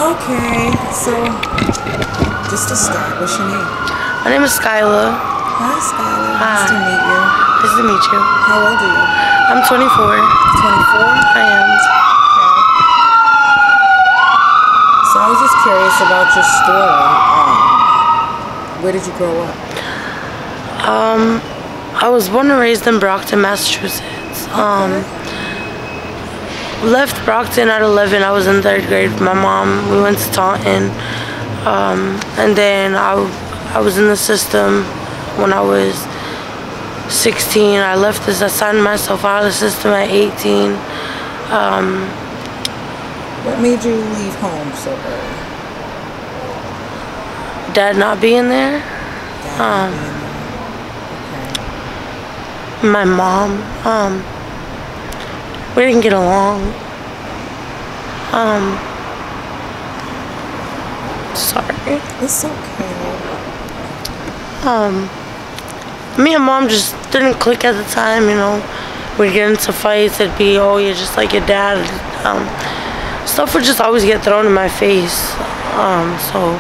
Okay, so just to start, what's your name? My name is Skylar. Hi, Skylar. Hi. Nice to meet you. Nice to meet you. How old are you? I'm 24. 24? I am. So I was just curious about your story. Where did you grow up? I was born and raised in Brockton, Massachusetts. Left Brockton at 11. I was in 3rd grade with my mom. We went to Taunton. And then I was in the system when I was 16. I left this. I signed myself out of the system at 18. What made you leave home so early? Dad not being there. Dad not being there. Okay. My mom. We didn't get along. Sorry. It's okay. Me and mom just didn't click at the time, you know. We'd get into fights, it'd be, oh, you're just like your dad. Stuff would just always get thrown in my face. So,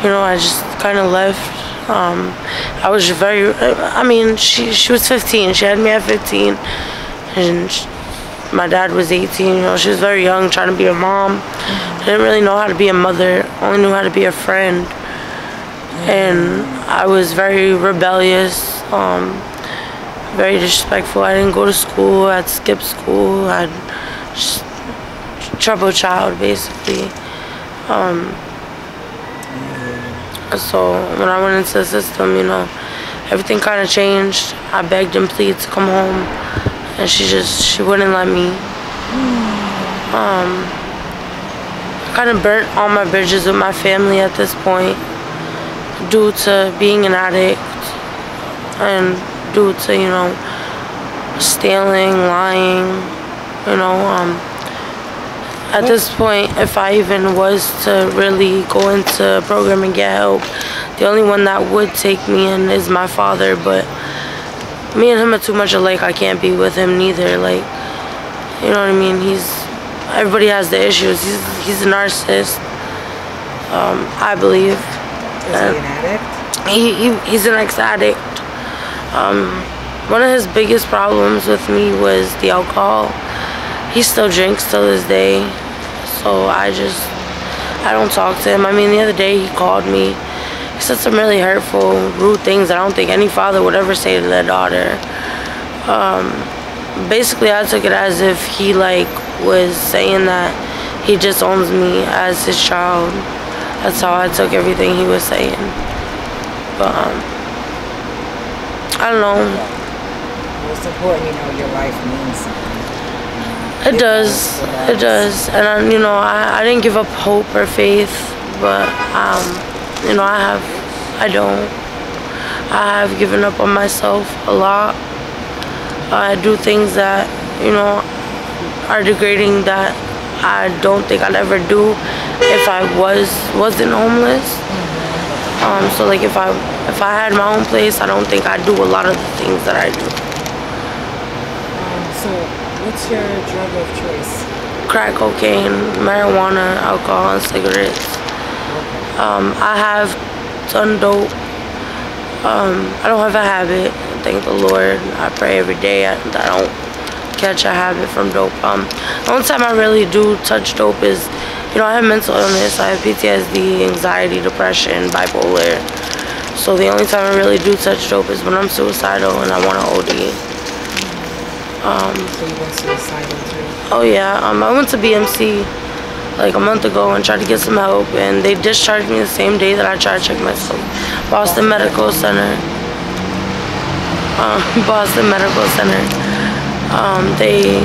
you know, I just kind of left. I was very, I mean, she was 15. She had me at 15. And my dad was 18. You know, she was very young, trying to be a mom. I didn't really know how to be a mother. Only knew how to be a friend. And I was very rebellious, very disrespectful. I didn't go to school. I'd skip school. I'd just trouble child, basically. So when I went into the system, you know, everything kind of changed. I begged and pleaded to come home, and she wouldn't let me. I kind of burnt all my bridges with my family at this point, due to being an addict and due to, you know, stealing, lying, you know. At this point, if I even was to really go into a program and get help, the only one that would take me in is my father. But me and him are too much alike. I can't be with him neither. Like, you know what I mean? Everybody has the issues. He's a narcissist, I believe. Is he an addict? He's an ex-addict. One of his biggest problems with me was the alcohol. He still drinks till this day, so I don't talk to him. I mean, the other day he called me. He said some really hurtful, rude things I don't think any father would ever say to their daughter. Basically, I took it as if he was saying that he disowns me as his child. That's how I took everything he was saying. But I don't know. Well, it's important, you know, your life means something. It does. It does. And you know, I didn't give up hope or faith, but you know, I have given up on myself a lot. I do things that, you know, are degrading, that I don't think I'd ever do if I wasn't homeless. So like if I had my own place, I don't think I'd do a lot of the things that I do. So what's your drug of choice? Crack cocaine, marijuana, alcohol, and cigarettes. I have done dope. I don't have a habit, thank the Lord. I pray every day that I don't catch a habit from dope. The only time I really do touch dope is, you know, I have mental illness. I have PTSD, anxiety, depression, bipolar. So the only time I really do touch dope is when I'm suicidal and I want to OD. So you went suicidal too? Oh yeah, I went to BMC like a month ago and tried to get some help, and they discharged me the same day that I tried to check myself. Boston Medical Center. Boston Medical Center. They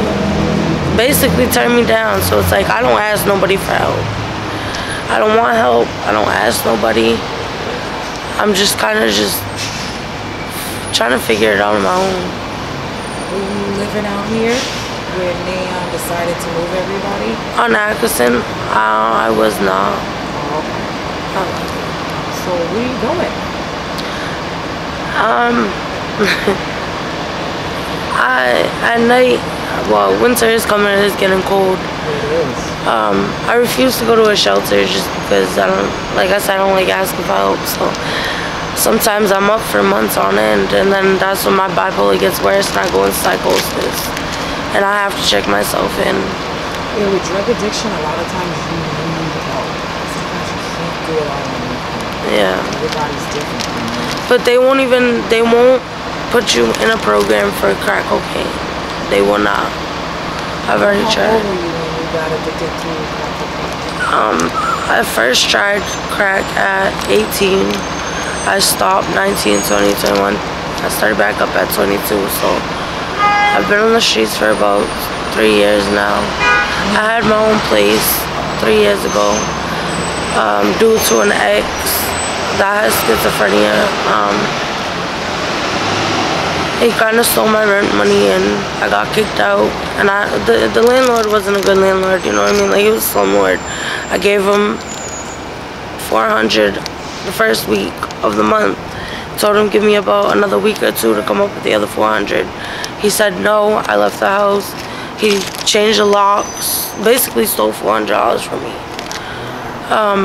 basically turned me down, so it's like I don't ask nobody for help. I don't want help. I don't ask nobody. I'm just kind of trying to figure it out on my own. Were you living out here when they decided to move everybody? On Atkinson, I was not. Oh, okay. So where are you going? At night, well, winter is coming, it is getting cold. It is. I refuse to go to a shelter just because I don't, like I said, I don't like asking for help. So sometimes I'm up for months on end, and then that's when my bipolar gets worse and I go in psychosis, and I have to check myself in. Yeah, with drug addiction, a lot of times you need help. Sometimes you can't do it all on your own. Yeah. Everybody's different. But they won't put you in a program for crack cocaine. They will not. I've already tried. How old were you when you got addicted to crack cocaine? I first tried crack at 18. I stopped 19, 20, 21. I started back up at 22, so I've been on the streets for about 3 years now. I had my own place 3 years ago, due to an ex that has schizophrenia. He kind of stole my rent money and I got kicked out. And the landlord wasn't a good landlord, you know what I mean? Like, he was a slumlord. I gave him $400 the first week of the month. Told him give me about another week or two to come up with the other $400. He said no. I left the house. He changed the locks. Basically stole $400 from me.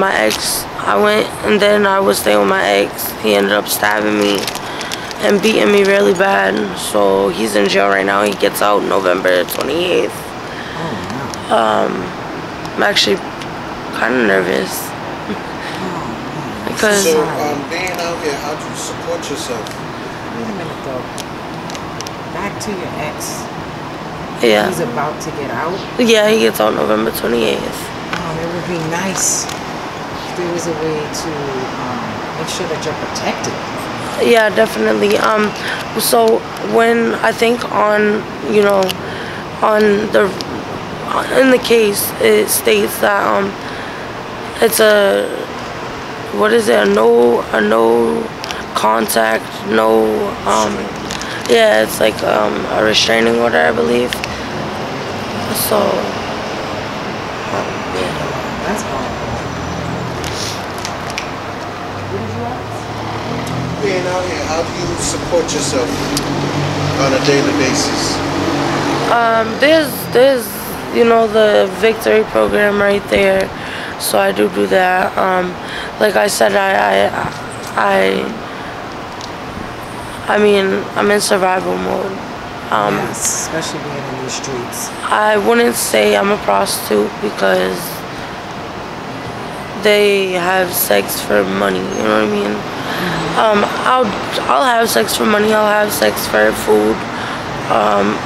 My ex, I went and then I was staying with my ex. He ended up stabbing me and beating me really bad. So he's in jail right now. He gets out November 28th. Oh, wow. I'm actually kind of nervous. Because so, being out here, how do you support yourself? Wait a minute, though. Back to your ex. yeah. He's about to get out. Yeah, he gets out November 28th. It would be nice if there was a way to make sure that you're protected. Yeah, definitely. So when I think on, you know, in the case, it states that it's a, what is it? A no contact, no yeah, it's like a restraining order, I believe. So yeah. That's horrible. What did you ask? Being out here, how do you support yourself on a daily basis? There's you know, the Victory program right there, so I do that. Like I said, I mean, I'm in survival mode. Yes, especially being in these streets. I wouldn't say I'm a prostitute because they have sex for money, you know what I mean? I'll have sex for money, I'll have sex for food,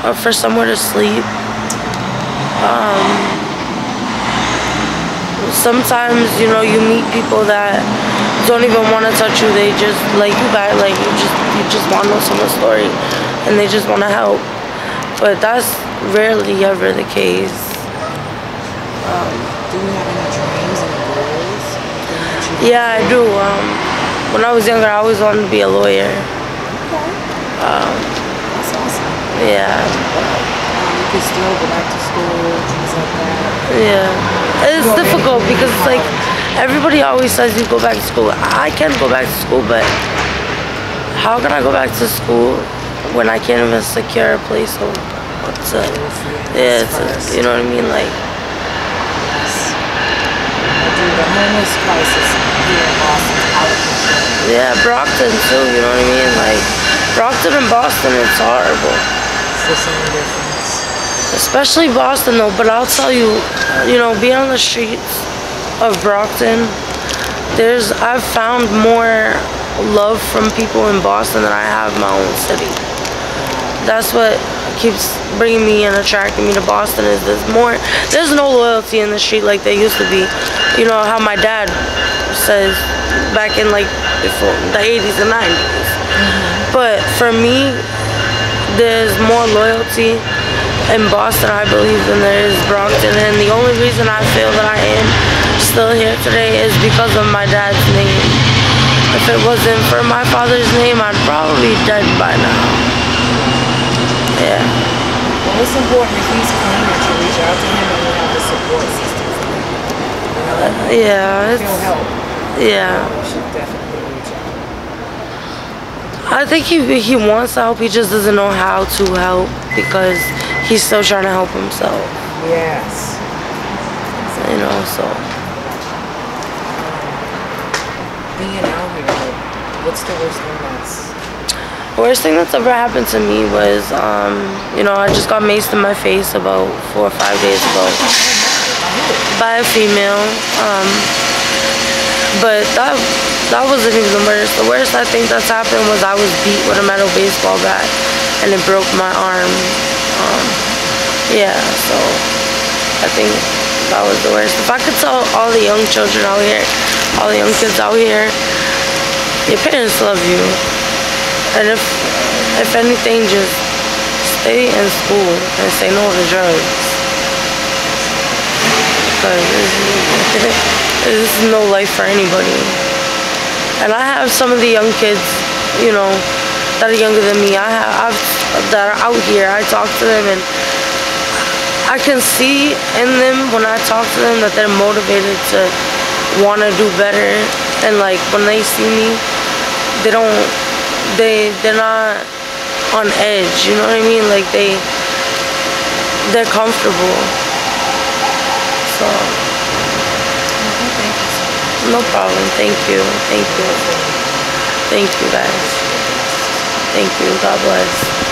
or for somewhere to sleep. Sometimes, you know, you meet people that don't even want to touch you. They just like you back, like you just want to know someone's story, and they just want to help. But that's rarely ever the case. Do you have any dreams and goals? Yeah, I do. When I was younger, I always wanted to be a lawyer. Okay. That's awesome. Yeah. You could still go back to school, things like that. Yeah. It's difficult because it's like everybody always says you go back to school. I can go back to school, but how can I go back to school when I can't even secure a place? So you know what I mean? Like, Yes. Dude, the homeless crisis here in Boston is out of control. yeah, Brockton too, you know what I mean? Like, Brockton and Boston, it's horrible. It's the same difference. Especially Boston though, but I'll tell you, you know, being on the streets of Brockton, I've found more love from people in Boston than I have in my own city. That's what keeps bringing me and attracting me to Boston, is there's no loyalty in the street like there used to be. You know how my dad says back in like before the 80s and 90s. But for me, there's more loyalty in Boston, I believe, than there is Brockton, and the only reason I feel that I am still here today is because of my dad's name. If it wasn't for my father's name, I'd probably be dead by now. Yeah. Well, it's important if he's clean that you reach out to him and you have a support system for him. You know? Yeah. If he'll help. Yeah. You should definitely reach out. I think he wants to help, he just doesn't know how to help because he's still trying to help himself. Yes. So. Being out here, like, what's the worst thing The worst thing that's ever happened to me was, I just got maced in my face about 4 or 5 days ago by a female. But that wasn't even the worst. The worst I think that's happened was I was beat with a metal baseball bat and it broke my arm. Yeah, so I think that was the worst. If I could tell all the young children out here, all the young kids out here, your parents love you. And if anything, just stay in school and say no to drugs. Because this is no life for anybody. And I have some of the young kids, that are younger than me. That are out here. I talk to them and I can see in them when I talk to them that they're motivated to want to do better. And like when they see me, they're not on edge, you know what I mean? Like they're comfortable. So no problem. Thank you. Thank you guys. Thank you. God bless.